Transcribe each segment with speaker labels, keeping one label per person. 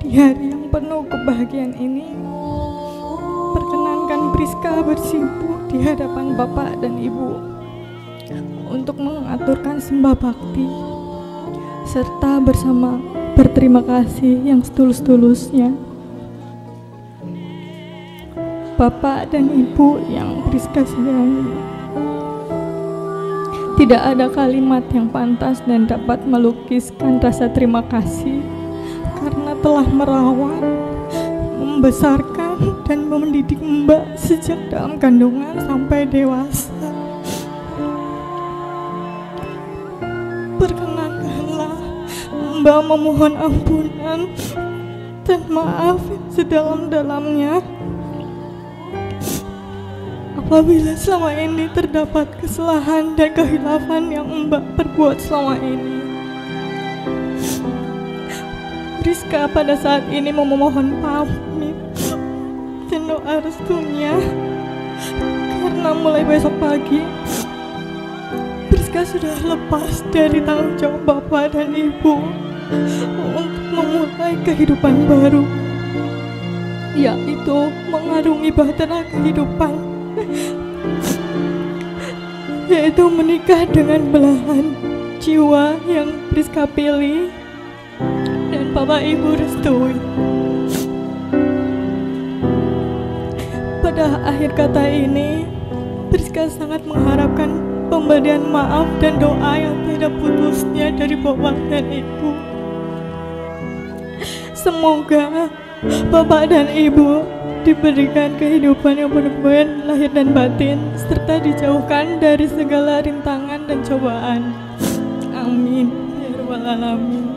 Speaker 1: Di hari yang penuh kebahagiaan ini, perkenankan Priska bersimpuh di hadapan Bapak dan Ibu untuk mengaturkan sembah bakti serta bersama berterima kasih yang setulus-tulusnya. Bapak dan Ibu yang Priska sayangi, tidak ada kalimat yang pantas dan dapat melukiskan rasa terima kasih karena telah merawat, membesarkan, dan mendidik Mbak sejak dalam kandungan sampai dewasa. Perkenankanlah Mbak memohon ampunan dan maaf sedalam-dalamnya apabila selama ini terdapat kesalahan dan kehilafan yang Mbak perbuat selama ini. Priska pada saat ini memohon pamit dan doa restunya karena mulai besok pagi Priska sudah lepas dari tanggung jawab Bapak dan Ibu untuk memulai kehidupan baru, yaitu mengarungi bahtera kehidupan, yaitu menikah dengan belahan jiwa yang Priska pilih dan Bapak Ibu restui. Pada akhir kata ini, Priska sangat mengharapkan pemberian maaf dan doa yang tidak putusnya dari Bapak dan Ibu. Semoga Bapak dan Ibu diberikan kehidupan yang penuh lahir dan batin, serta dijauhkan dari segala rintangan dan cobaan. Amin ya rabbal alamin.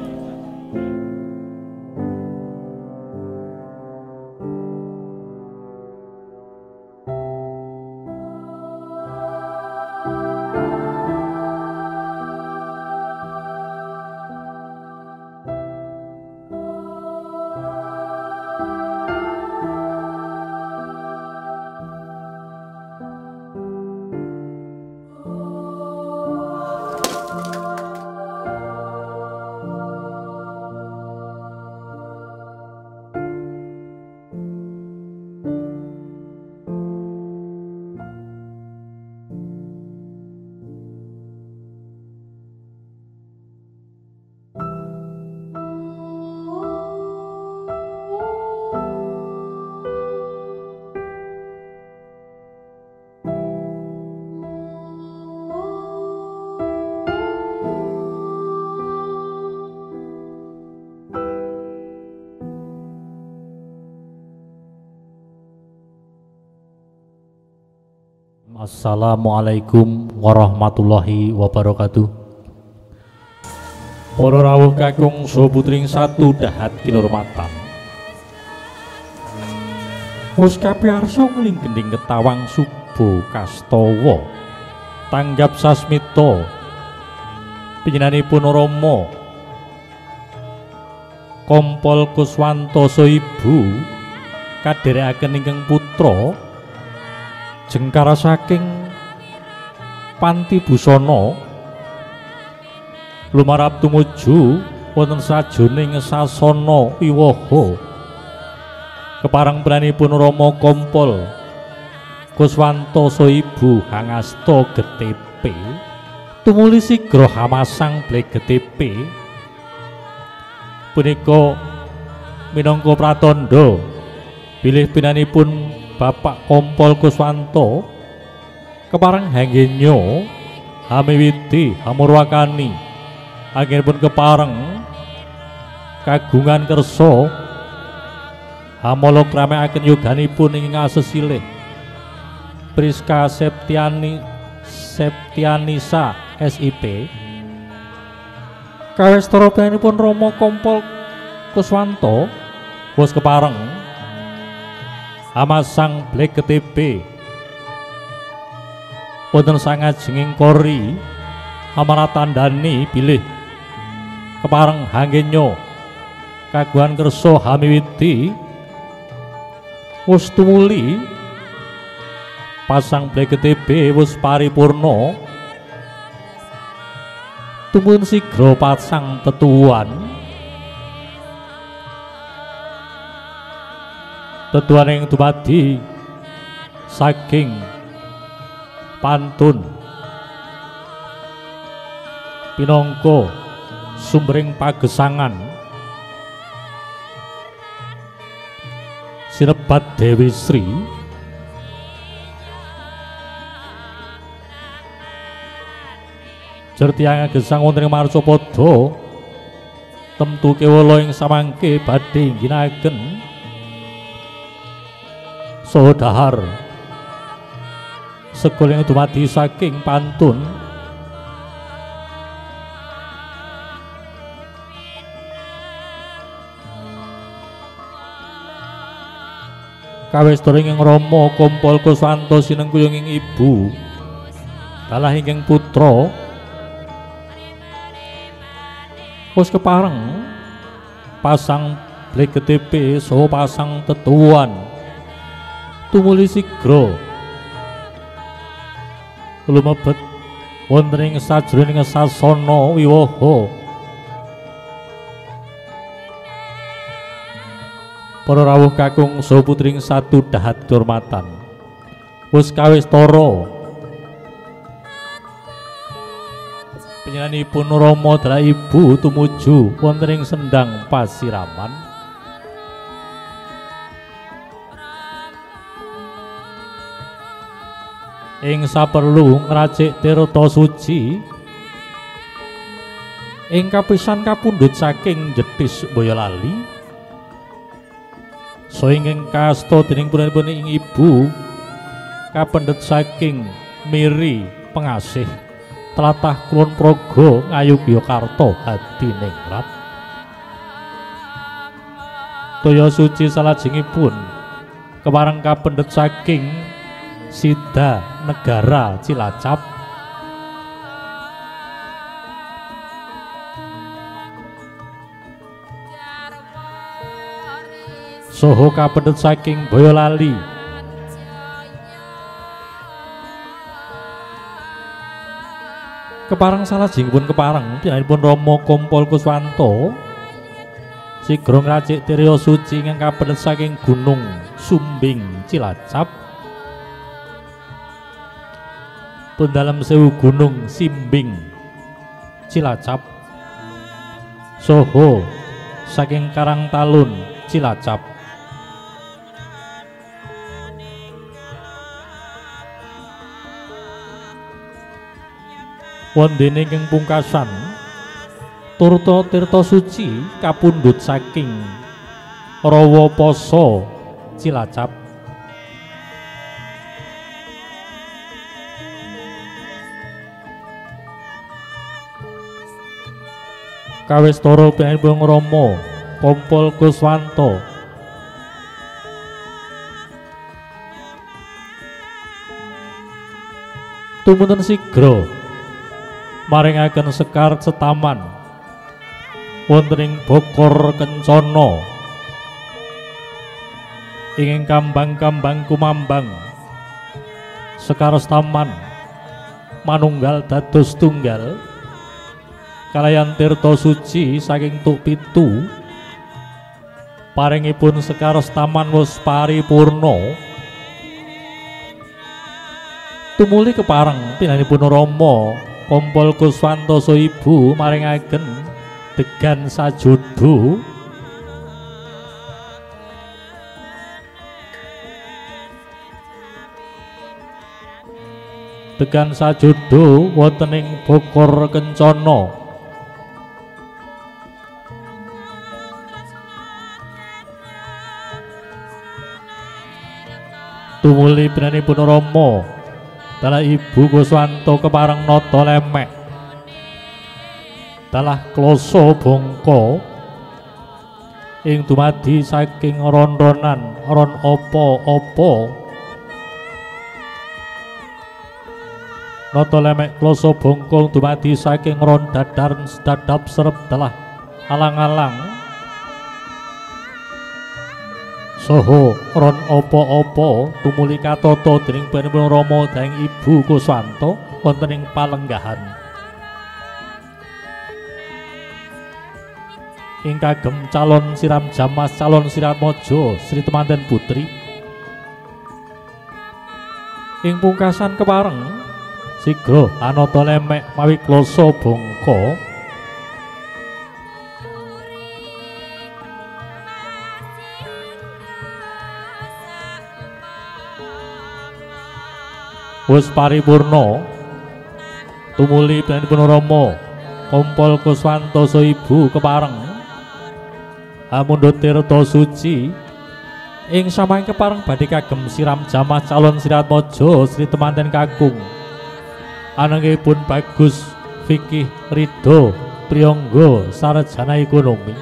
Speaker 2: Assalamualaikum warahmatullahi wabarakatuh. Para rawuh kakung saha putring satu dahat kinurmatan. Wis kapiarsa ngling gending ketawang suba kastawa tanggap sasmita pinjenenganipun Rama Kompol Kuswanto saha ibu kadherekaken ingkang putra jengkara saking panti busana lumarap tumuju wonten sajroning sasana wiwaha kepareng pranipun Rama Kompol Kuswanto saha ibu Hangasta GTP tumuli sigra hamasang blek GTP punika minangka pratandha bilih pinanipun Bapak Kompol Kuswanto kepareng hanggenyo hamiwiti hamurwakani anggenipun kepareng kagungan kersa hamala kramekaken yoganipun ing asesilih Priska Septianisa SIP kawistara panjenenganipun Rama Kompol Kuswanto wis kepareng hamasang blek GTP wonten sangajenging kori amaratandani bilih kepareng hanggenyo kagungan kersa hamiwiti wis tumuli pasang blek GTP wis paripurna tumun sigra pasang tetuan tetuaning dumadi saking pantun pinangka sumbering pagesangan sinebat Dewi Sri Jertiang gesang wonten ing Marsapada temtu kewala ing samangke badhe ngginakaken saha dahar sekoling dumadi saking pantun kawis ing Rama Kompol Kuswanto sinengkuyung ing ibu dalah ingkang putra wis kepareng pasang blegetipe saha pasang tetuan tumuli sigra lumebet wonten ing sajroning sasana wiwaha para rawuh kakung saha putring satu dahat durmatan wis kawis tara panjenenganipun Rama dalah ibu tumuju wonten ing sendang pasiraman ing saperlu ngracik tirta suci ing kapisan kapundhut saking Jetis Boyolali saha ingkang kasta dening punanipun ing ibu kapendhet saking Miri Pengasih tlatah Kulon Progo Ngayogyakarta Hadiningrat toya suci salajengipun kepareng kapendhet saking Sida Negara Cilacap saha kapendhet saking Boyolali kepareng salajengipun kepareng piyambakipun Rama Kompol Kuswanto sigra ngracik tirta suci ingkang kapendhet saking Gunung Sumbing Cilacap Pendalem Sewu Gunung Simbing Cilacap saha saking Karangtalun Cilacap wondene ing pungkasan turta tirta suci kapundhut saking Rawa Pasa Cilacap kawis tara piyambakipun Rama Kompol Kuswanto tumunten sigra maringaken sekar setaman wonten ing Bokor Kencana ing kambang-kambang kumambang sekar setaman manunggal dados tunggal kalayan tirta suci saking tuk pitu paringipun sekar setaman wis paripurna tumuli kepareng pinanipun Rama Kompol Kuswanto saha ibu maringaken degan sajodo wonten ing Bokor Kencana tumuli pinanipun Rama dalah ibu Kuswanto kepareng nata lemek dalah kloso bangka ing dumadi saking ron-ronan ron apa-apa nata lemek kloso bangka dumadi saking ron dadar dadap serep dalah alang-alang saha ron apa-apa tumuli katata dening panjenengan Rama daeng ibu Kuswanto wonten ing palenggahan ing kagem calon siram jamas calon sirat mojo Sri Temanten Putri. Ing pungkasan kepareng sigra anata lemek mawi kloso bangka wis paripurna tumuli pranipun Rama Kompol Kuswanto so ibu kepareng amundha tirta suci ing samanging kepareng badhe kagem siram jamas calon sirat mojo Sri Temanten Kakung anangipun bagus fikih ridho priyangga sarjana ekonomi.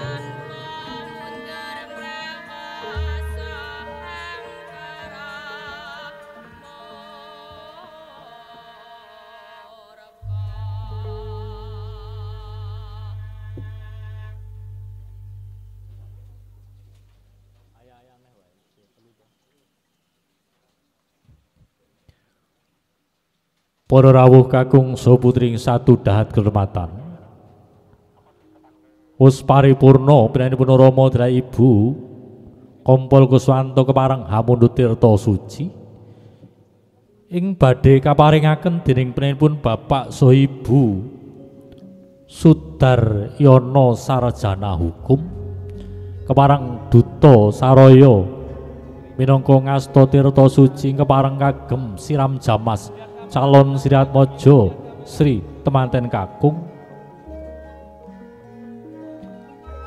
Speaker 2: Para rawuh kakung saha putring satu dahat kehormatan. Wis paripurna pranipun Rama Dra Ibu Kompol Kuswanto kepareng hamundha tirta suci ing badhe kaparingaken dening pranipun Bapak saha Ibu Sudaryono sarjana hukum kepareng duta saraya minangka ngasta tirta suci kepareng kagem siram jamas calon sirat mojo Sri Temanten Kakung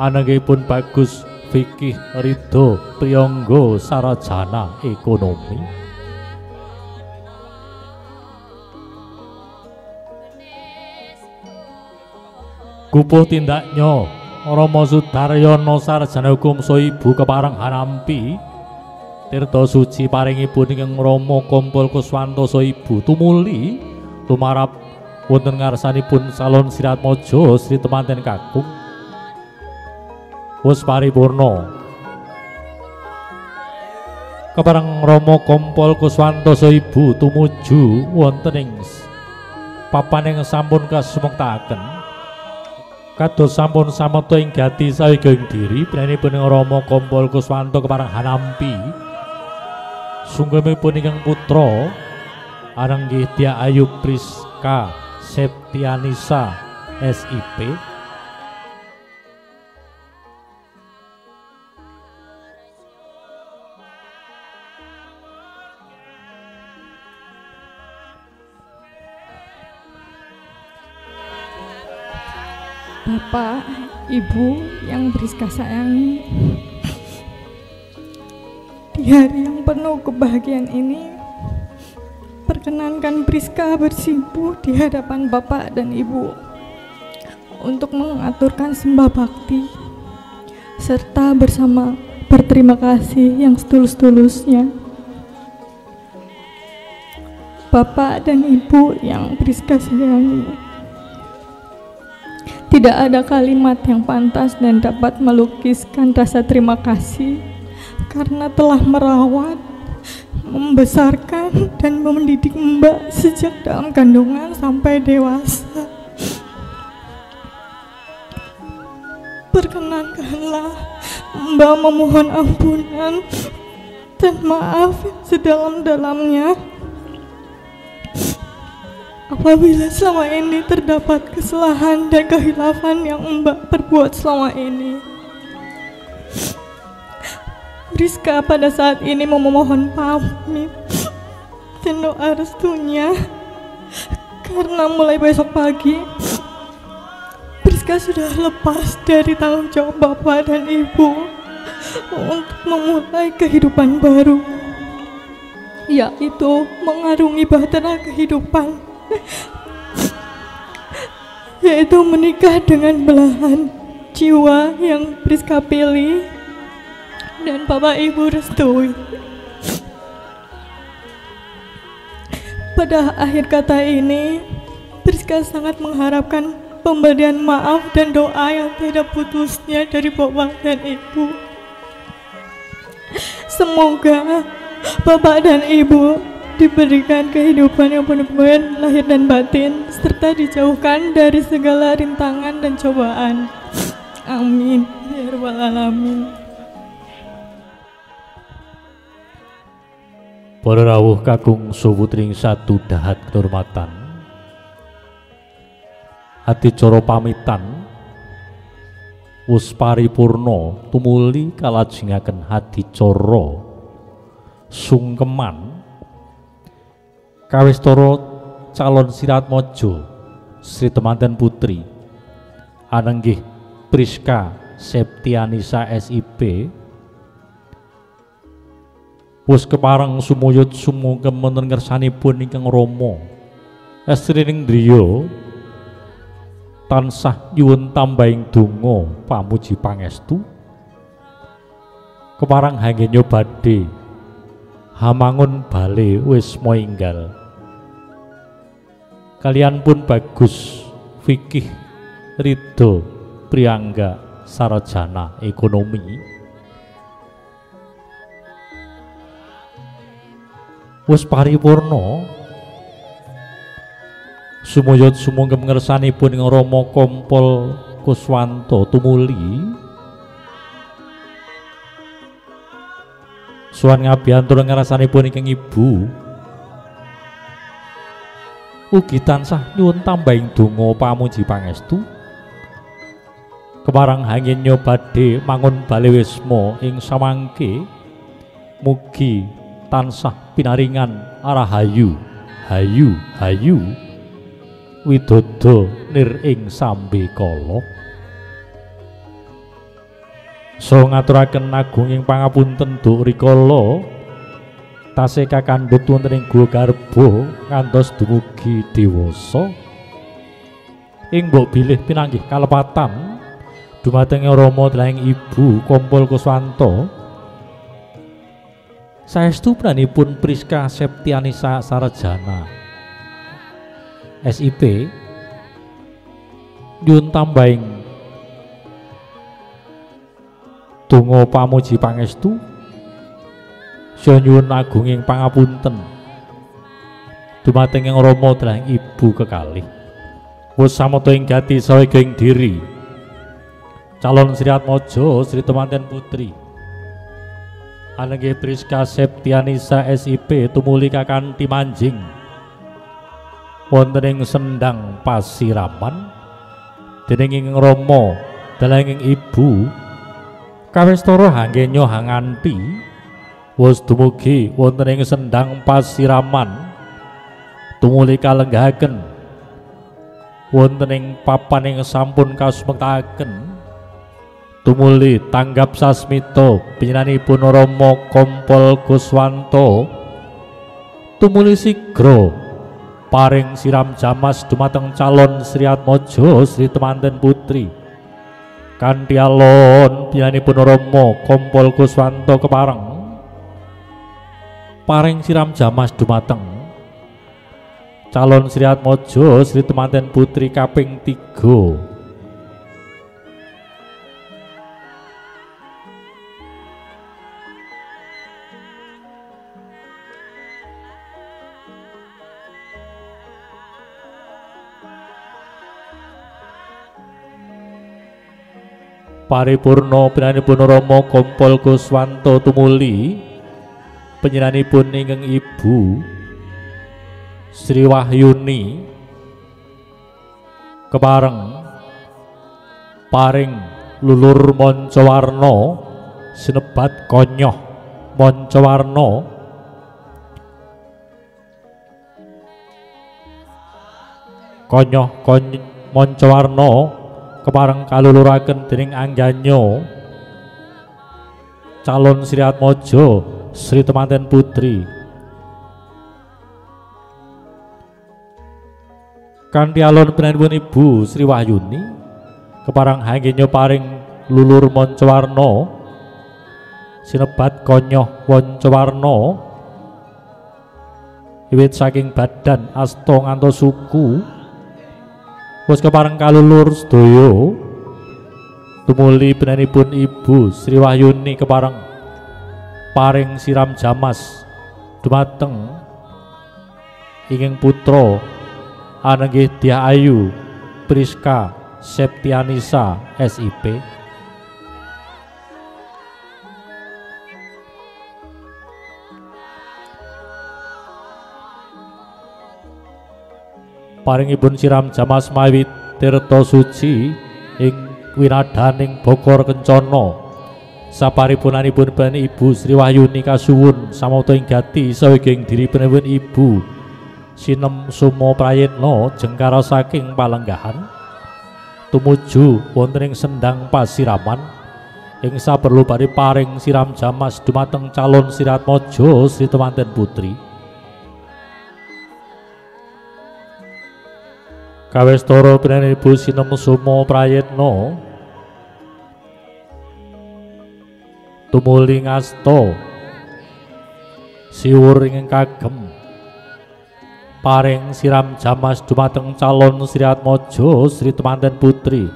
Speaker 2: anangipun bagus fikih ridho priyangga sarjana ekonomi. Kupuh tindaknya Rama Sudaryono sarjana hukum saha ibu kepareng hanampi tirta suci paringipun ing Rama Kompol Kuswanto saha ibu tumuli tumarap wonten ngarsanipun calon sirat mojo Sri Temanten Kakung wis paripurna kepareng Rama Kompol Kuswanto saha ibu tumuju wonten ing papan ing sampun kasumektaken kados sampun sameta ing gati sawiga ing diri pranipun Rama Kompol Kuswanto kepareng hanampi sunggemipun ingkang putra aranggih Dia Ayu Priska Septianisa SIP
Speaker 1: Bapak, Ibu yang Priska sayangi, di hari yang penuh kebahagiaan ini, perkenankan Priska bersimpuh di hadapan Bapak dan Ibu untuk mengaturkan sembah bakti serta bersama berterima kasih yang setulus-tulusnya. Bapak dan Ibu yang Priska sayangi, tidak ada kalimat yang pantas dan dapat melukiskan rasa terima kasih karena telah merawat, membesarkan, dan mendidik Mbak sejak dalam kandungan sampai dewasa. Perkenankanlah Mbak memohon ampunan dan maaf sedalam-dalamnya apabila selama ini terdapat kesalahan dan kehilafan yang Mbak perbuat selama ini. Priska pada saat ini memohon pamit dan doa restunya karena mulai besok pagi Priska sudah lepas dari tanggung jawab Bapak dan Ibu untuk memulai kehidupan baru, yaitu mengarungi bahtera kehidupan, yaitu menikah dengan belahan jiwa yang Priska pilih dan Bapak Ibu restui. Pada akhir kata ini, Priska sangat mengharapkan pemberian maaf dan doa yang tidak putusnya dari Bapak dan Ibu. Semoga Bapak dan Ibu diberikan kehidupan yang penuh kebahagiaan lahir dan batin, serta dijauhkan dari segala rintangan dan cobaan. Amin. ya rabbal alamin.
Speaker 2: Para rawuh kakung suwutring satu dahat kehormatan, adicara pamitan wus paripurna tumuli kalajengaken adicara sungkeman kawistara calon Siratmaja Sri Temanten Putri anenggih Priska Septianisa SIP wus kepareng sumuyut sumugem wonten ngersanipun ingkang Rama estrining driya tansah nyuwun tambahing donga pamuji pangestu kepareng hanggenyo badhe hamangun bale wisma enggal kalian pun bagus fikih ridho priyangga sarjana ekonomi wis paripurna sumuyut sumungkem ngersanipun ing Rama Kompol Kuswanto tumuli suwan ngabiyantur ngersanipun ingkang ibu ugi tansah nyuwun tambahing donga pamuji pangestu kepareng hanggenyo badhe mangun bale wisma ing samangke mugi tansah pinaringan arahayu hayu hayu widodo nir ing sambe kala so ngaturaken agunging pangapunten Duk rikala tasih kakandhut wonten ing Guwa Garba ngantos dumugi dewasa ing mbok bilih pinanggih kalepatan dumateng Rama dening Ibu Kompol Kuswanto saestu pranipun Priska Septianisa Sarjana SIP nyuwun tambahing donga pamuji pangestu saya nyuwun agunging pangapunten dumateng Rama dening Ibu kekalih wus samata ing gati saha ing diri calon Siratmaja Sri Temanten Putri anenggih Priska Septianisa SIP tumuli kakanthi manjing wonten ing Sendang Pasiraman dening ing Rama dening Ibu kawistara hanggenyo hanganti wis dumugi wonten ing Sendang Pasiraman tumuli kalenggahaken wonten ing papan ing sampun kasumektaken tumuli tanggap sasmita panjenenganipun Rama Kompol Kuswanto tumuli sigra paring siram jamas dumateng calon Siratmaja Sri Temanten Putri kanthi alon panjenenganipun Rama Kompol Kuswanto kepareng paring siram jamas dumateng calon Siratmaja Sri Temanten Putri kaping 3 paripurna pinanipun Rama Kompol Kuswanto tumuli panjenenganipun ingkang Ibu Sri Wahyuni kepareng paring lulur mancawarna sinebat konyoh mancawarna konyoh mancawarna kepareng kaluluraken dening angganyo calon Siratmaja Sri Temanten Putri kanthi alon pinanipun Ibu Sri Wahyuni kepareng hanggenyo paring lulur mancawarna sinebat konyoh mancawarna wiwit saking badan asta ngantos suku wis kepareng kalulur sedaya tumuli pinanipun Ibu Sri Wahyuni kepareng paring siram jamas dumateng ingkang putra anenggih Dyah Ayu Priska Septianisa SIP paringipun siram jamas mawi tirta suci ing winadaning Bokor Kencana. Saparipunanipun ben Ibu Sri Wahyuni kasuwun samawta ing gati saweging diripunipun Ibu Sinem Sumo Prayitna jengkara saking palenggahan tumuju wonten ing sendang pasiraman ing saperlu bari paring siram jamas dumateng calon Siratmaja Sri Temanten Putri. Kawestara pinanipun Ibu Sinem Sumo Prayitna tumuli ngasta siwur ingkang kagem paring siram jamas dumateng calon Siratmaja Sri Temanten Putri.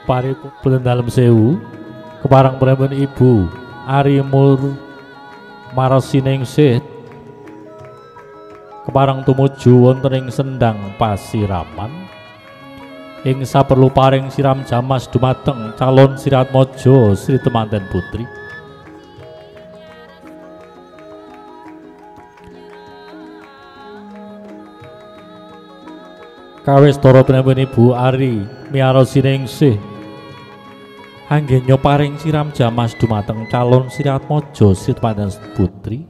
Speaker 2: Paripun dalem sewu keparang pripun Ibu Arimur Marasiningsih keparang tumuju wonten ing sendang pasiraman ing saperlu paring siram jamas dumateng calon Siratmaja Sri Temanten Putri. Kawestara pripun Ibu Ari Miarasiningsih anggenyo paring siram jamas dumateng calon Siratmaja Sri Temanten Putri.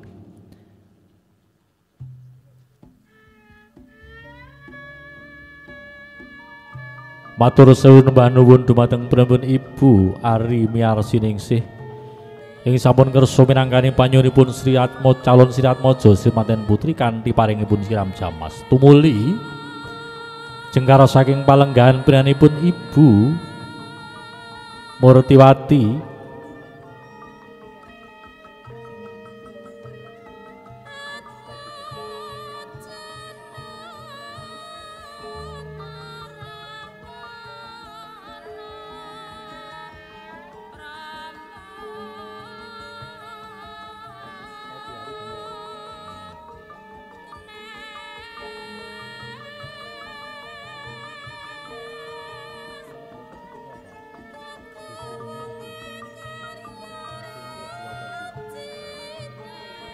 Speaker 2: Matur sewu nembah nuwun dumateng pripun Ibu Ari Miarasiningsih ing sampun kersa minangkani panyunipun calon Siratmaja Sri Temanten Putri kanthi paringipun siram jamas tumuli jengkara saking palenggahan pinanipun Ibu Murtiwati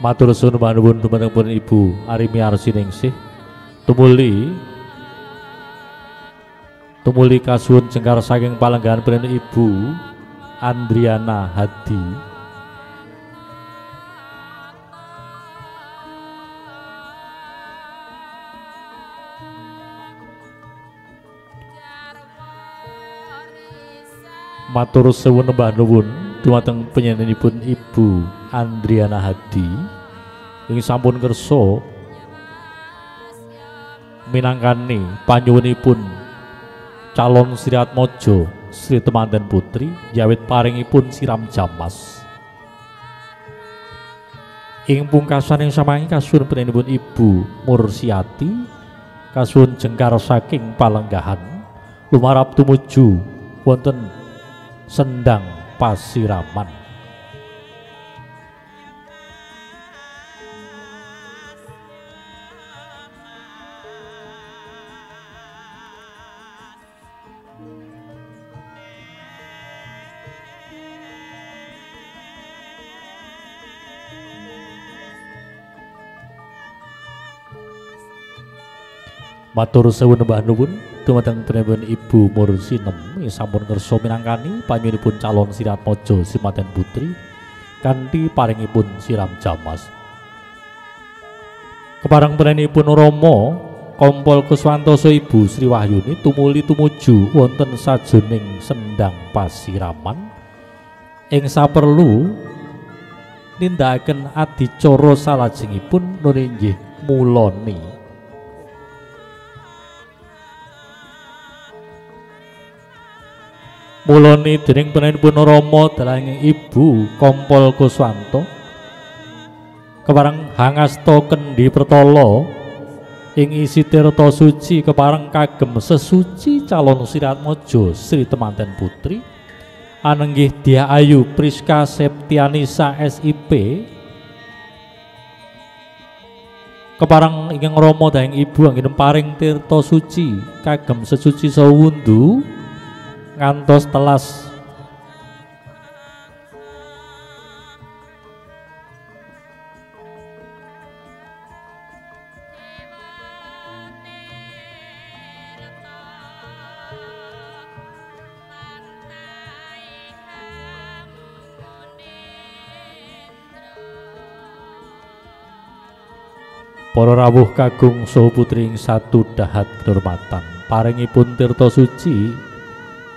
Speaker 2: matur suwun panuwun dumateng Ibu Ari Miarasiningsih tumuli kasuwun jengkar saking palenggahan pinanipun Ibu Andriana Hadi matur suwun nembah nuwun dumateng panjenenganipun Ibu Andriana Hadi ing sampun kersa minangkani panyuwunipun calon Siratmaja Sri Temanten Putri yawit paringipun siram jamas ing pungkasan ing samaing kasuwun panjenenganipun Ibu Mursiati kasuwun jengkar saking palenggahan lumarap tumuju wonten sendang pasiraman. Matur sewu nembah nuwun dumateng panjenengan Ibu Mursinem sampun kersa minangkani panyunipun calon Siratmaja Sri Temanten Putri kanthi paringipun siram jamas. Kepareng panjenenganipun Rama Kompol Kuswantoso Ibu Sri Wahyuni tumuli tumuju wonten sajroning sendang pasiraman ing saperlu nindakaken adicara salajengipun nun inggih Muloni. Muloni dening penenipun Rama dalanging Ibu Kompol Kuswanto kepareng hangasta kendhi pertala ing isi tirta suci kepareng kagem sesuci calon Siratmaja Sri Temanten Putri anenggih Dyah Ayu Priska Septianisa SIP kepareng ingkang Rama dahing Ibu anggen paring tirta suci kagem sesuci sawundu ngantos telas para rawuh kagung saha putri ing satu dahat kehormatan paringipun tirta suci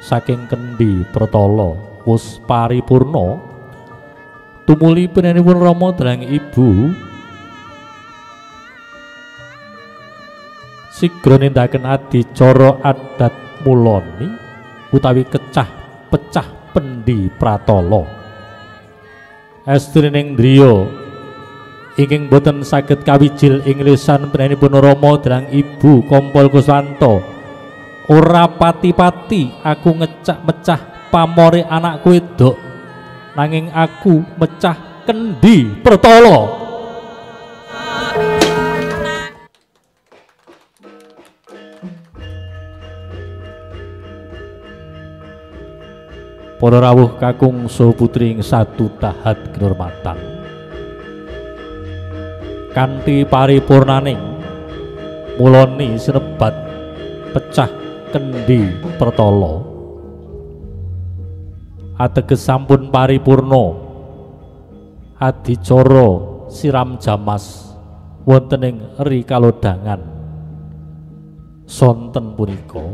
Speaker 2: saking kendhi pertala wus paripurna tumuli penenipun Rama dalanging Ibu sigra nindakaken adicara adat Muloni utawi kecah pecah pendhi pratala estrining driya ingkang boten saged kawijil ing lisan penenipun Rama dalanging Ibu Kompol Kuswanto ora pati-pati aku ngecak mecah pamore anakku wedok nanging aku mecah kendhi pertala. Para rawuh kakung saha putri ing satu dahat kehormatan kanthi paripurnaning Muloni sinebat pecah kendhi pertala ateges sampun paripurna adicara siram jamas wonten ing rikalodangan sonten punika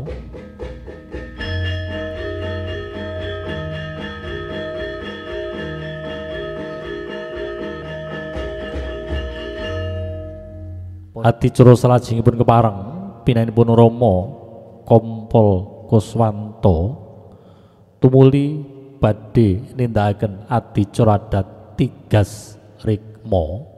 Speaker 2: adicara salajengipun kepareng pinanipun Rama Kompol Kuswanto tumuli badhe nindakaken adicara adat Tigas Rikma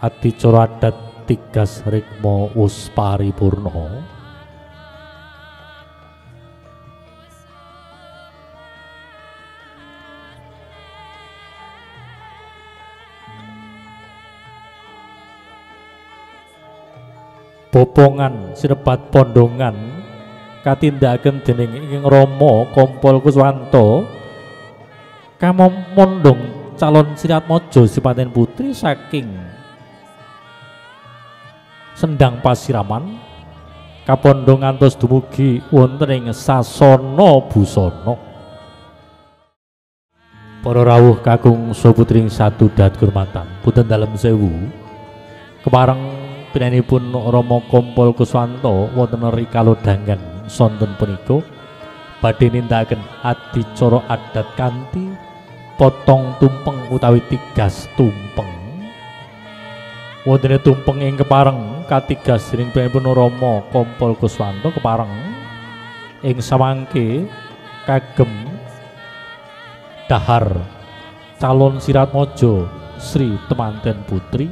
Speaker 2: adicara adat Tigas Rikma wus paripurna popongan sinebat pondongan katindakaken dening ing Rama Kompol Kuswanto kamondhong calon Siratmaja Sri Temanten Putri saking Sendang Pasiraman kapondhong ngantos dumugi wonten ing sasana busana. Para rawuh kakung saha putri ing satu dahat kehormatan punten dalem sewu kepareng pinanipun Rama Kompol Kuswanto wonten rikalodangan sonten punika badhe nindakaken adicara adat kanthi potong tumpeng utawi tigas tumpeng wonten tumpeng ing kepareng katigas dening pinanipun Rama Kompol Kuswanto kepareng ing samangke kagem dahar calon Siratmaja Sri Temanten Putri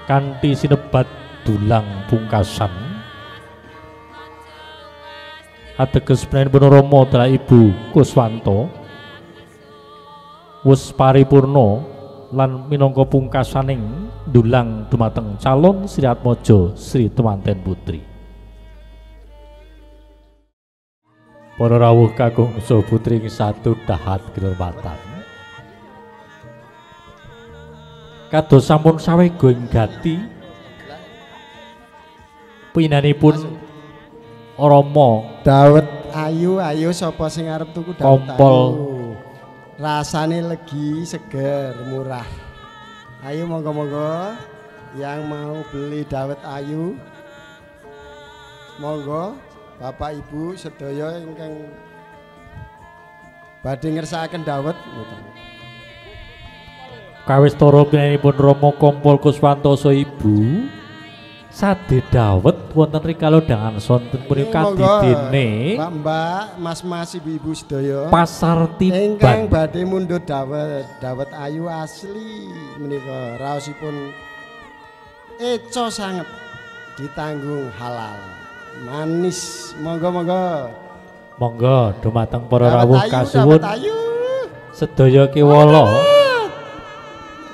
Speaker 2: kanthi sinebat dulang pungkasan ateges pinanipun Rama dalah Ibu Kuswanto wus paripurna lan minangka pungkasaning dulang dumateng calon Siratmaja Sri Temanten Putri. Para rawuh kakung saha putri satu dahat kinurmatan. Kados sampun sawega enggati pinanipun Rama
Speaker 3: dawet ayu sapa sing arep tuku dawet
Speaker 2: kompol
Speaker 3: ayu. Rasane legi, seger, murah. Ayo monggo-monggo yang mau beli dawet ayu. Monggo Bapak Ibu sedaya ingkang badhe ngersakaken dawet.
Speaker 2: Kawistara pinanipun Rama Kompol Kuswanto saha Ibu sadhe dawet wonten rikala dangan sonten punika kadidene
Speaker 3: Mbak, Mas-mas, Ibu-ibu sedaya
Speaker 2: Pasar Tiban
Speaker 3: ingkang badhe mundhut dawet ayu asli menika raosipun eco sanget ditanggung halal manis. Monggo-monggo
Speaker 2: dumateng para rawuh kasuwun
Speaker 3: ayu
Speaker 2: sedaya kiwala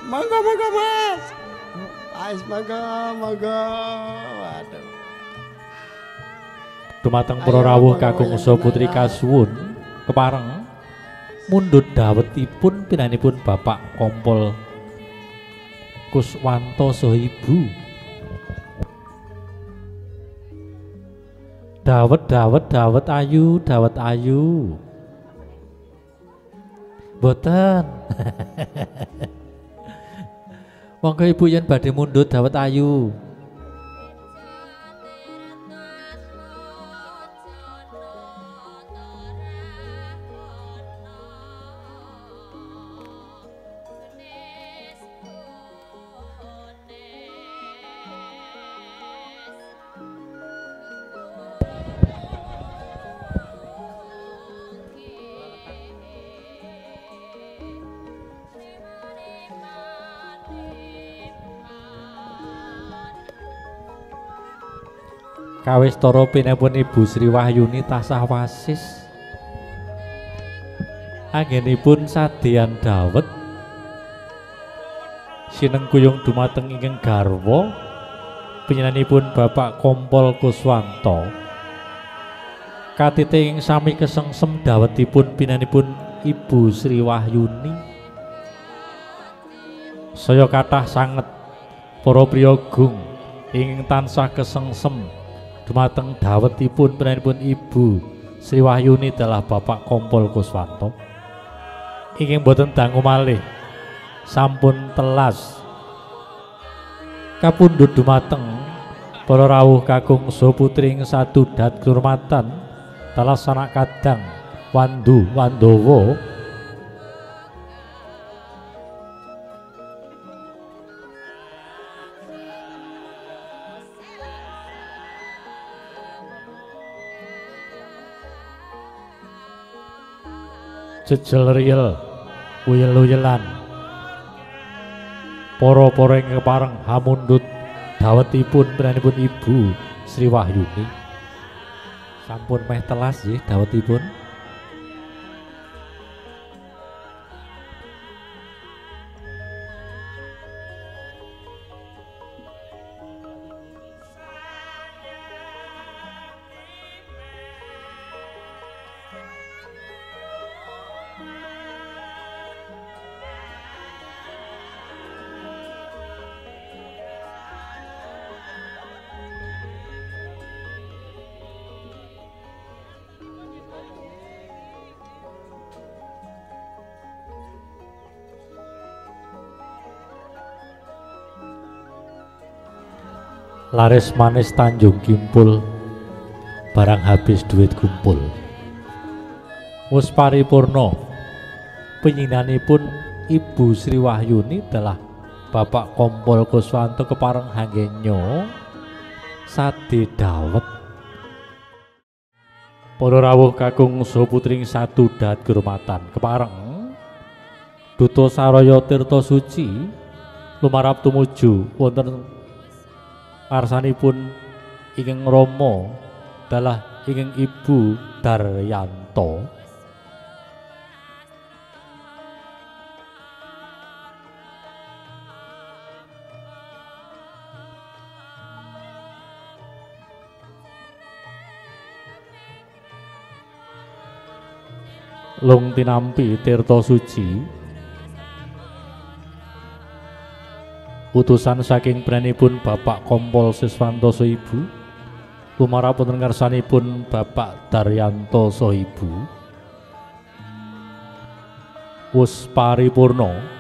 Speaker 3: monggo Mas ais monggo waduh
Speaker 2: dumateng para rawuh kakung saha putri kasuwun kepareng mundhut dawetipun pinanipun Bapak Kompol Kuswanto saha Ibu. Dawet ayu. Boten. Monggo Ibu yen badhe mundhut dawet ayu. Kawistara pinepun Ibu Sri Wahyuni tasah wasis anggenipun sadeyan dawet sinengkuyung dumateng ingkang garwa panjenenganipun Bapak Kompol Kuswanto katite ing sami kesengsem dawetipun pinanipun Ibu Sri Wahyuni saya kathah sanget para priyagung ingkang tansah kesengsem dumateng dawetipun pinanipun Ibu Sri Wahyuni dalah Bapak Kompol Kuswanto ingkang boten dangu malih sampun telas kapundhut dumateng para rawuh kakung saha putri ing sadudat kehormatan dalah sanak kadang Wandawa jejel riel uyel-uyelan para-para ing kepareng hamundhut dawetipun pinanipun Ibu Sri Wahyuni sampun meh telas nggih dawetipun. Laris manis Tanjung Kimpul barang habis duit kumpul wis paripurna penyinanipun Ibu Sri Wahyuni dalah Bapak Kompol Kuswanto kepareng hanggenyo sadhe dawet para rawuh kakung saha putri sadudat kehormatan kepareng duta saraya tirta suci lumarap tumuju wonten ngarsanipun ingkang Rama dalah ingkang Ibu Daryanto lung tinampi tirta suci utusan saking prenipun Bapak Kompol Siswanto Soibu lumarapun ngersanipun Bapak Daryanto Soibu wus paripurna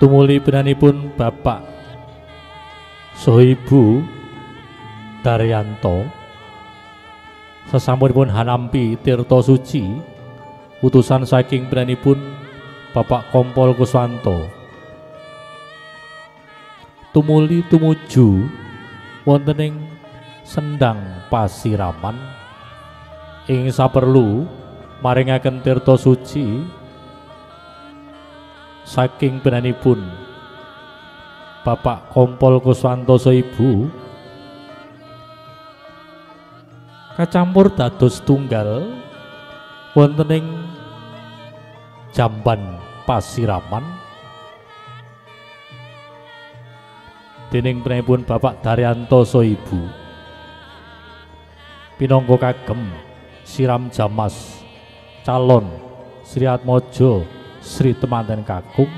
Speaker 2: tumuli penanipun Bapak Soibu Daryanto sesampunipun hanampi tirta suci utusan saking penanipun Bapak Kompol Kuswanto tumuli tumuju wontening sendang pasiraman ing saperlu maringaken tirta suci saking penanipun Bapak Kompol Kuswanto Soibu kacampur dados tunggal wontening jamban pasiraman dening penanipun Bapak Daryanto Soibu pinangka kagem siram jamas calon Sri Atmaja Sri Temanten Kakung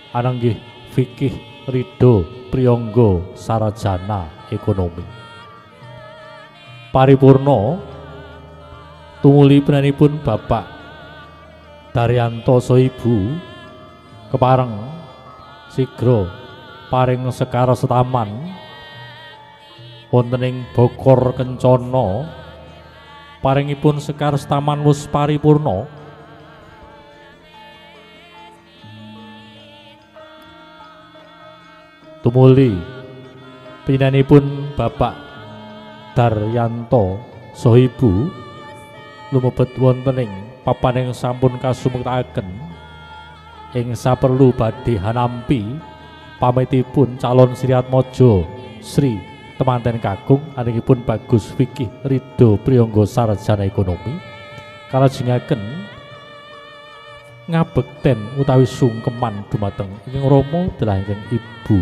Speaker 2: ananggih fikih ridho priyangga sarjana ekonomi paripurna tumuli penanipun Bapak Daryanto Soibu kepareng sigra paring sekar setaman wontening Bokor Kencana paringipun sekar setaman wus paripurna tumuli pinanipun Bapak Daryanto Soibu lumebet wontening papan ing sampun kasumuktakaken ing saperlu badhe hanampi pamitipun calon Sri Atmaja Sri Temanten Kakung aningipun bagus fikih ridho priyangga sarjana ekonomi kalajengaken ngabekten utawi sungkeman dumateng ingkang Rama dalah ingkang Ibu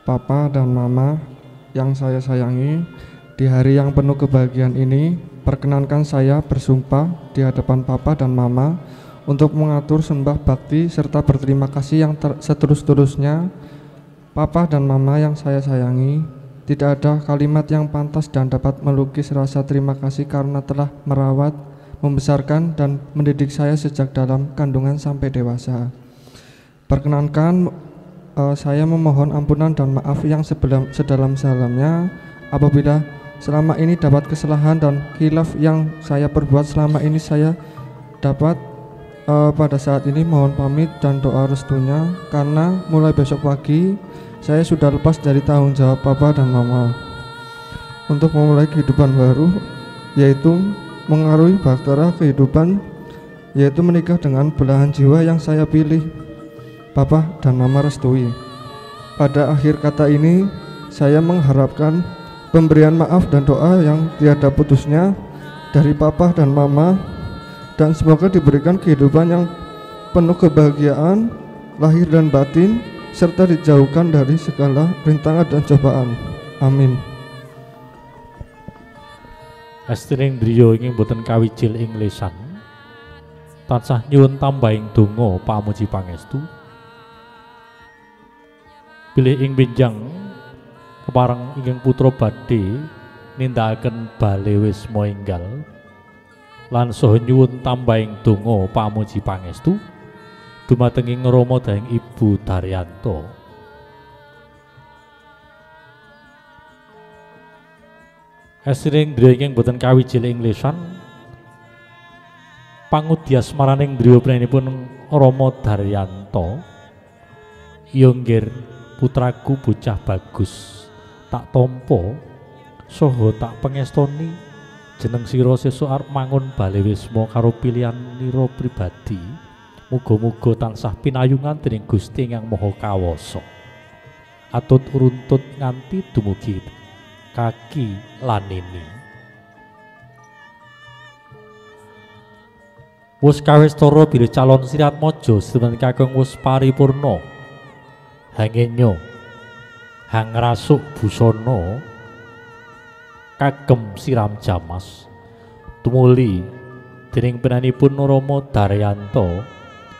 Speaker 4: Papa dan Mama yang saya sayangi, di hari yang penuh kebahagiaan ini, perkenankan saya bersumpah di hadapan Papa dan Mama untuk mengatur sembah bakti serta berterima kasih yang seterus-terusnya. Papa dan Mama yang saya sayangi, tidak ada kalimat yang pantas dan dapat melukis rasa terima kasih karena telah merawat, membesarkan dan mendidik saya sejak dalam kandungan sampai dewasa. Perkenankan saya memohon ampunan dan maaf yang sedalam-dalamnya apabila selama ini dapat kesalahan dan khilaf yang saya perbuat selama ini saya dapat pada saat ini mohon pamit dan doa restunya karena mulai besok pagi saya sudah lepas dari tanggung jawab Papa dan Mama untuk memulai kehidupan baru, yaitu mengarungi bahtera kehidupan, yaitu menikah dengan belahan jiwa yang saya pilih. Papa dan Mama restui. Pada akhir kata ini, saya mengharapkan pemberian maaf dan doa yang tiada putusnya dari Papa dan Mama, dan semoga diberikan kehidupan yang penuh kebahagiaan, lahir dan batin, serta dijauhkan dari segala rintangan dan cobaan. Amin.
Speaker 2: Astiring driya ingkang boten kawijil ing lesan tansah nyuwun tambahing donga pamuji pangestu bilih ing benjang kepareng ingkang putra badhe nindakaken bale wisma enggal lan saha nyuwun tambahing donga pamuji pangestu dumateng ing Rama dahing Ibu Daryanto. Asiring driya ingkang boten kawijil ing lesan pangudyas maraning driya prenipun Rama Daryanto yonggir putraku bocah bagus tak tampa saha tak pengestoni jeneng sira sesuk arep mangun bale wisma karo pilihan nira pribadi. Muga-muga tansah pinayungan dening Gusti Yang Maha Kawasa. Atut runtut nganti dumugi kaki lanini. Wus kawistara bilih calon Siratmaja sedaya kakung wus paripurna. Hangenyo hangrasuk busana kagem siram jamas tumuli dening penanipun Rama Daryanto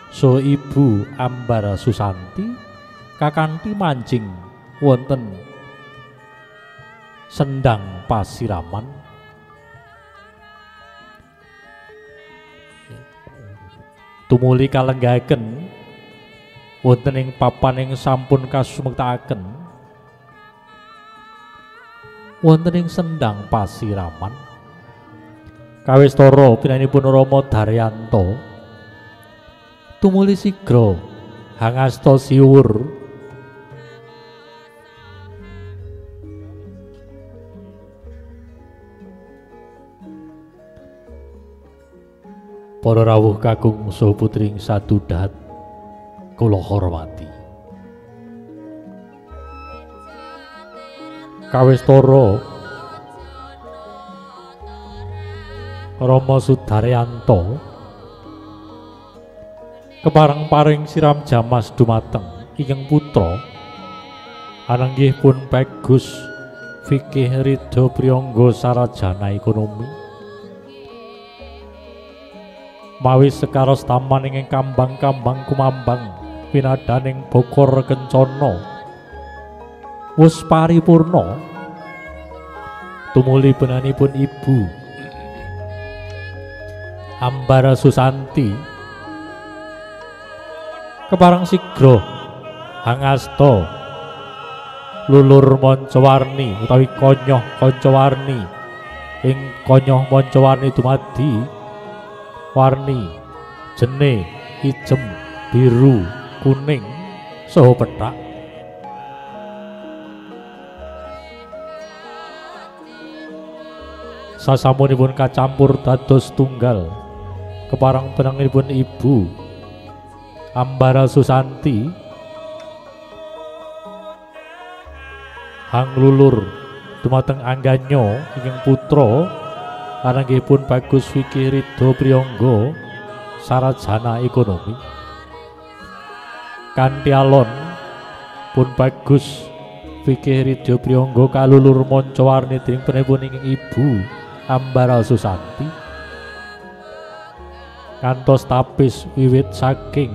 Speaker 2: so Ibu Ambara Susanti kakanthi mancing wonten sendang pasiraman. Tumuli kalenggaken wonten ing papan ing sampun kasumektakaken wonten ing sendang pasiraman. Kawistara pinanipun Rama Daryanto tumuli sigra hangasta siwur para rawuh kakung saha putring sadudat kula hormati. Kawistara Rama Sudaryanto kepareng-paring siram jamas dumateng ingkang putra ananggih pun bagus fikih ridho priyangga sarajana ekonomi mawi sekaros taman ingkang kambang-kambang kumambang pinadaning bokor kencana wus paripurna tumuli benanipun Ibu Ambara Susanti kepareng sigra hangasta lulur Mancawarni utawi konyoh Kancawarni ing konyoh Mancawarni dumadi warni jene ijem biru kuning saha pethak. Sasampunipun kacampur dados tunggal kepareng penanginipun Ibu Ambara Susanti hang lulur dumateng angganyo ingkang putra ananggihipun bagus fikih ridho priyangga sarajana ekonomi kanthi alon pun bagus fikih ridho priyangga kalulur Mancawarni dening penanipun ingkang Ibu Ambara Susanti kantos tapis wiwit saking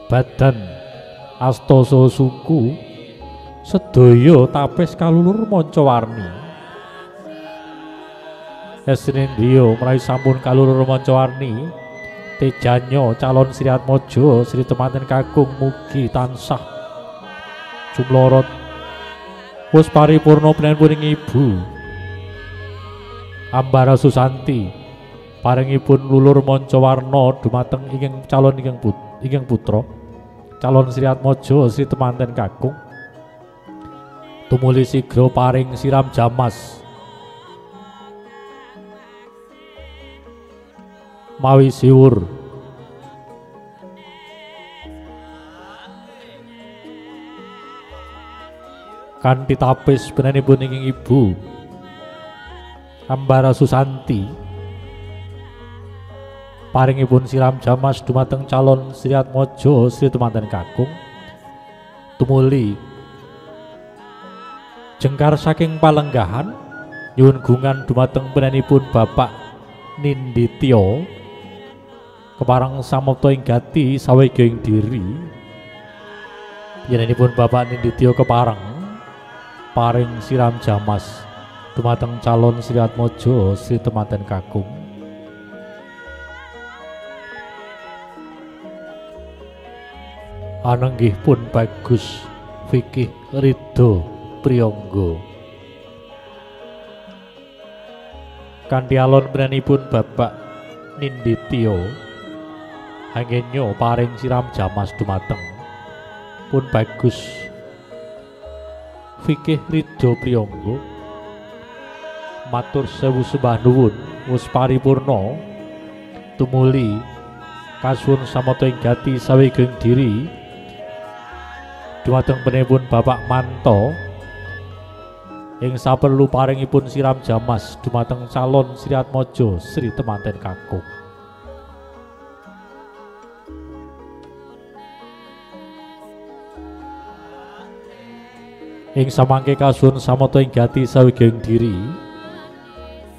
Speaker 2: badan asta saha suku sedaya tapis kalulur Mancawarni. Esnendriya mrawi sampun kalulur Mancawarni tejanyo calon Siratmaja Sri temanten kakung mugi tansah jumlorot wus paripurna pinanipun Ibu Ambara Susanti paringipun lulur Mancawarna dumateng ingkang calon ingkang putra calon Siratmaja Sri temanten kakung tumuli sigra paring siram jamas mawi siwur kanthi tapis benanipun ingkang Ibu Ambara Susanti paringipun siram jamas dumateng calon Siratmaja Sri temanten kakung tumuli jengkar saking palenggahan nyuwun gungan dumateng penanipun Bapak Ninditya kepareng samapta ing gati sawega ing diri yenenipun Bapak Ninditya kepareng paring siram jamas dumateng calon Siratmaja Sri temanten kakung ananggih pun bagus fikih ridho priyangga kanthi alon penanipun Bapak Ninditya anggenyo paring siram jamas dumateng pun bagus fikih ridho priyangga matur sewu sembah nuwun wus paripurna tumuli kasuwun samata ing gati sawegeng diri dumateng penipun Bapak Manto ing saperlu paringipun siram jamas dumateng calon Sri Atmaja Sri Temanten Kakung. Ing samangke kasuwun samata ing gati sawijining diri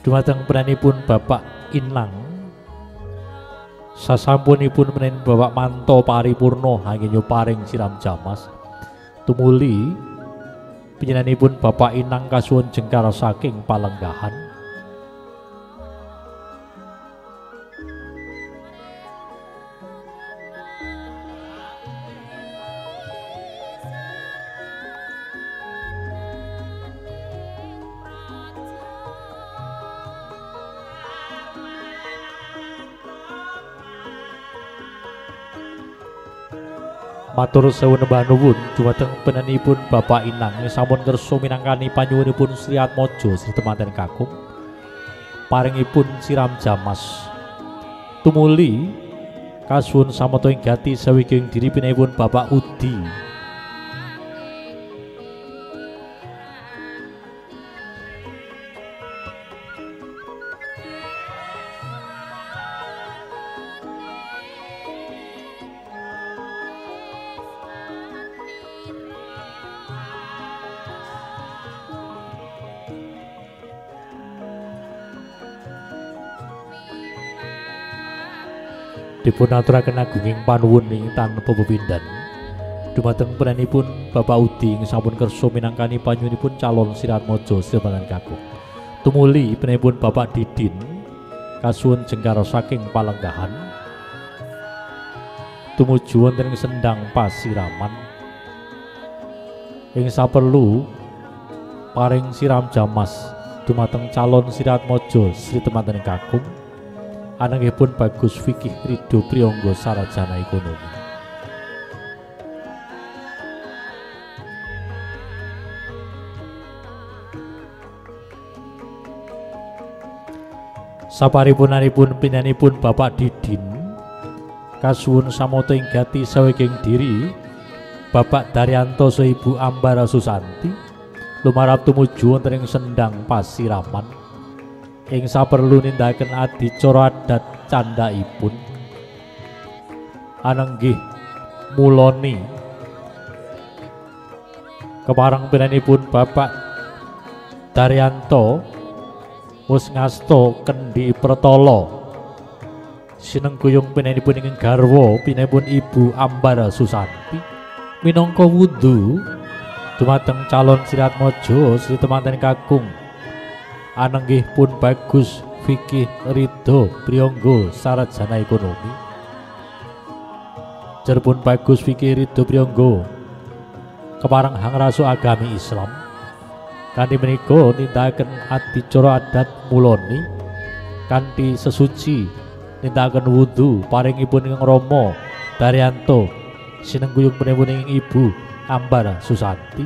Speaker 2: dumateng penanipun Bapak Inang sasampunipun menen Bapak Manto paripurna anggen paring siram jamas tumuli panjenenganipun Bapak Inang kasuwun jengkar saking palenggahan. Matur sewun nembah nuwun dumateng penenipun Bapak Inang sampun kersa minangkani panyuwunipun Sri Atmaja Sri Temanten Kakung paringipun siram jamas tumuli kasuwun samata ing gati sawijining diri pinipun Bapak Udi. Dipunaturaken agunging panuwun ing tanpa pepindhan dumateng penanipun Bapak Udi ing sampun kersa minangkani panyuwunipun calon Sri Atmaja Sri Temanten Kakung tumuli penanipun Bapak Didin kasuwun jengkar saking palenggahan tumuju wonten ing sendang pasiraman ing saperlu paring siram jamas dumateng calon Sri Atmaja Sri Temanten Kakung anangipun Bagus Fikih Ridho Priyangga Sarjana Ekonomi. Saparipunanipun pinanipun Bapak Didin kasuwun samata ing gati sawijining diri Bapak Daryanto saha Ibu Ambara Susanti lumarap tumuju wonten ing sendang pasiraman ing saperlu nindakaken adicara adat candhaipun anenggih muloni kepareng pinanipun Bapak Daryanto wus ngasta Kendhi Pertala sinengguyung pinanipun ing garwa pinanipun Ibu Ambara Susanti minangka wudhu dumateng calon Sri Atmaja Sri Temanten Kakung anenggih pun Bagus Fikih Ridho Priyangga Sarjana Ekonomi. Jerpun Bagus Fikih Ridho Priyangga kepareng hangrasu agami Islam kanthi menika nindakaken adicara adat muloni kanthi sesuci nindakaken wudu paringipun ing Rama Daryanto sinengguyung penipun ing Ibu Ambara Susanti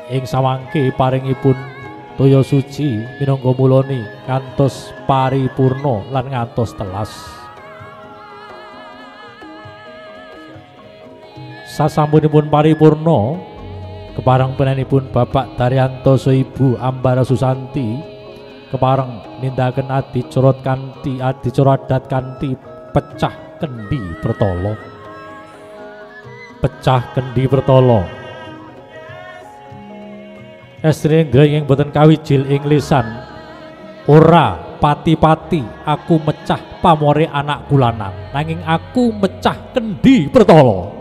Speaker 2: ing samangke paringipun toya suci minangka muloni ngantos paripurna lan ngantos telas. Sasampunipun paripurna kepareng penanipun Bapak Daryanto saha Ibu Ambara Susanti kepareng nindakaken adicara adat kanthi pecah Kendhi Pertala. Pecah Kendhi Pertala Estri nggih boten kawijil ing lisan ora pati-pati aku mecah pamore anakku lanang nanging aku mecah Kendhi Pertala.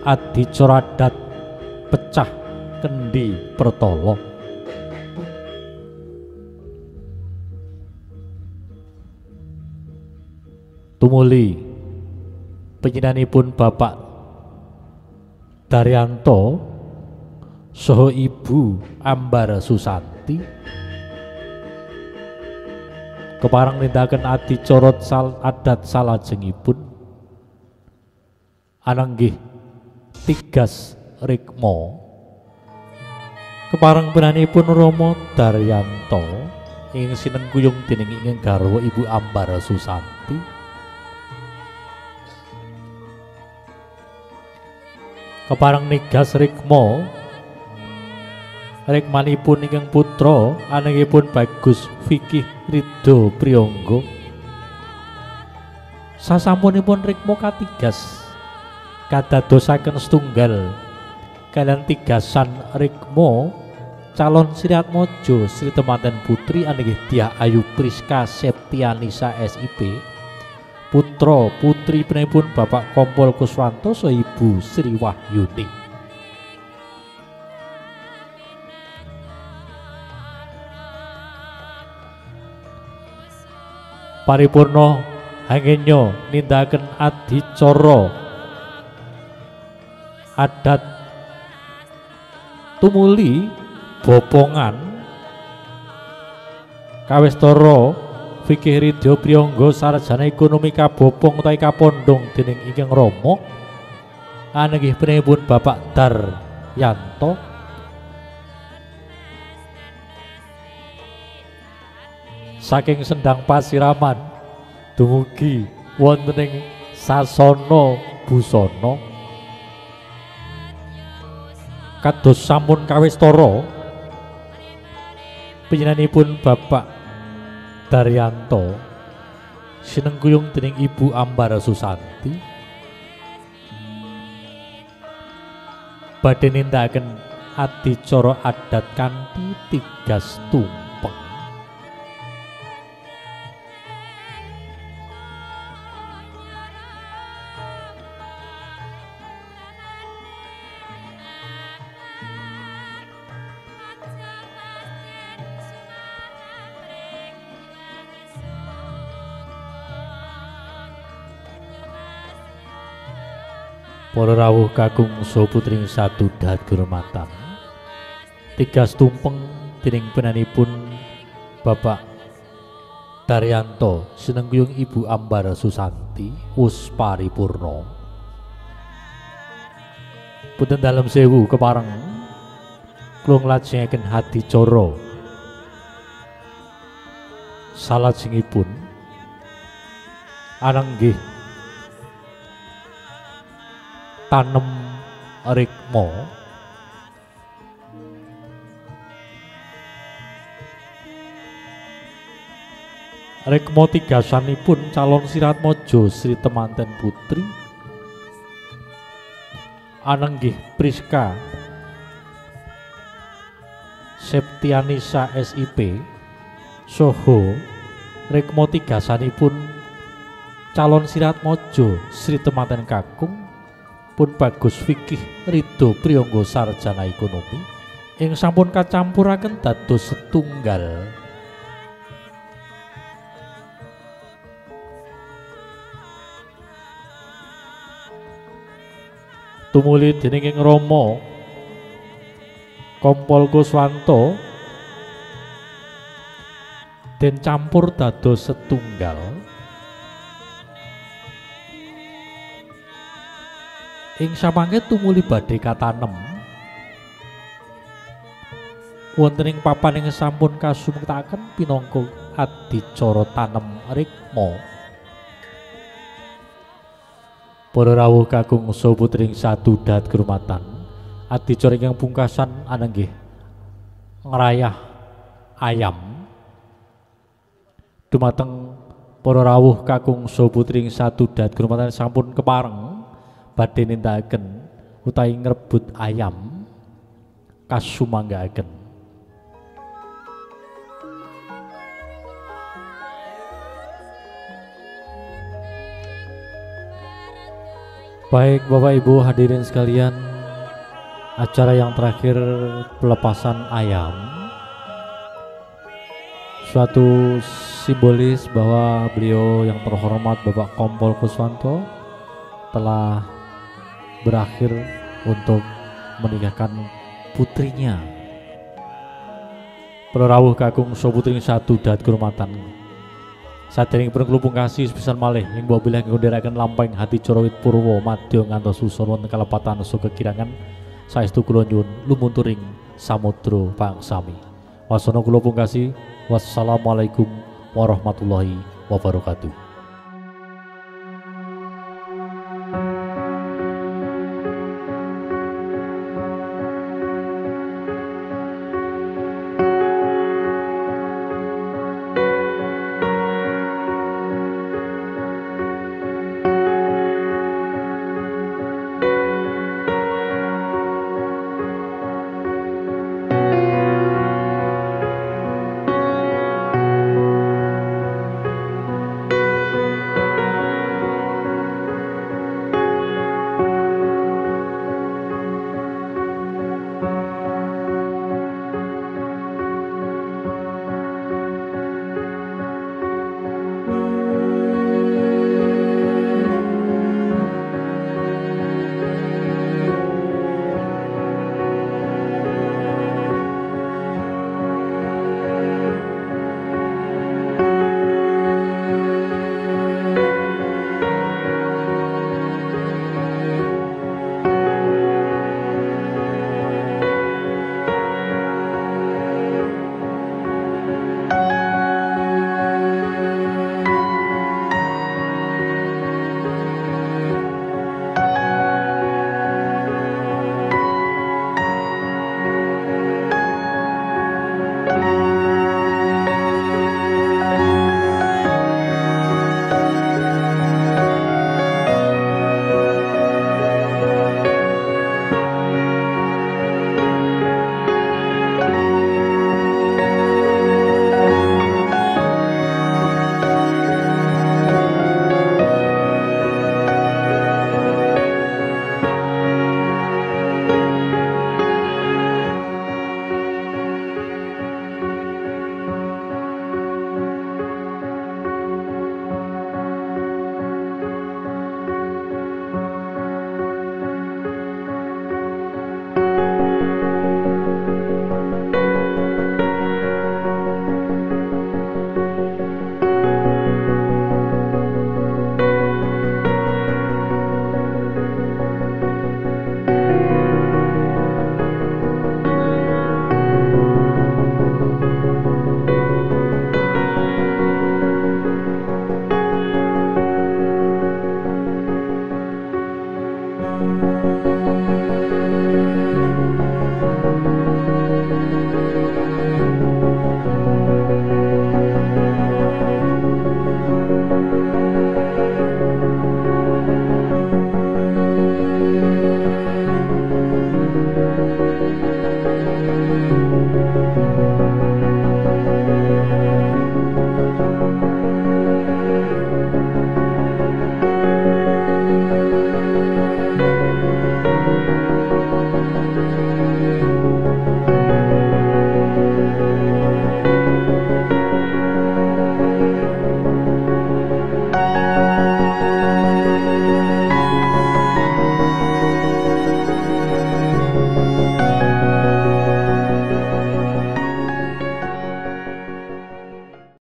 Speaker 2: Adicara adat pecah Kendhi Pertala. Tumuli panjenenganipun Bapak Daryanto saha Ibu Ambara Susanti kepareng nindakaken adicara adat salajengipun anenggih tigas rikma kepareng penanipun Rama Daryanto ing sinengguyung dening ing garwa Ibu Ambara Susanti kepareng nigas rikma rikmanipun ingkang putra anakipun Bagus Fikih Ridho Priyangga. Sasampunipun rikma katigas kadadosaken setunggal kaliyan tigasan rikma calon Sriatmaja Sri Temanten Putri anggih Dyah Ayu Priska Septianisa SIP, putra putri penipun Bapak Kompol Kuswanto saha Ibu Sri Wahyuni. Paripurna angenya nindakaken adicara adat tumuli bopongan kawistara Fikih Ridho Priyangga sarjana ekonomi kabopong utawi kapondhong dening Ingkang Rama anggih penipun Bapak Daryanto saking Sendang Pasiraman dumugi wonten ing sasana busana kados sampun kawistara panjenenganipun Bapak Daryanto sinengkuyung dening Ibu Ambara Susanti badhe nindakaken adicara adat kanthi tigas tumpeng. Para rawuh kakung saha putring satu dahat kehormatan tigas tumpeng dening penanipun Bapak Daryanto sinengkuyung Ibu Ambara Susanti wus paripurna. Punten dalem sewu kepareng kula nglajengaken hadicara salajengipun ananggih tanem rikma rikma tigasanipun calon Sriatmaja Sri Temanten Putri ananggih Priska Septianisa SIP saha rikma tigasanipun calon Sriatmaja Sri Temanten Kakung pun Bagus Fikih Ridho Priyangga sarjana ekonomi ing sampun kacampuraken dados setunggal tumuli dening ing Rama Kompol Kuswanto den campur dados setunggal ing samangke tumuli badhe katanem wonten ing papan ing sampun kasumektaken pinangka adicara tanem rikma. Para rawuh kakung saha putring satu dahat kehormatan adicara ingkang pungkasan ananggih ngrayah ayam dumateng para rawuh kakung saha putring satu dahat kehormatan sampun kepareng badhe nindakaken utawi ngrebut ayam kasumanggaken. Baik Bapak Ibu hadirin sekalian, acara yang terakhir pelepasan ayam suatu simbolis bahwa beliau yang terhormat Bapak Kompol Kuswanto telah berakhir untuk menikahkan putrinya. Para rawuh kakung saha putring satu dahat kehormatan saderengipun kula pungkasi sepisan malih ing wabilah ngundharaken lampahing hadicara wit purwa madya ngantos susun wonten kalepatan saha kekirangan saestu kula nyuwun lumunturing samudra pangsami. Wasana kula pungkasi wassalamualaikum warahmatullahi wabarakatuh.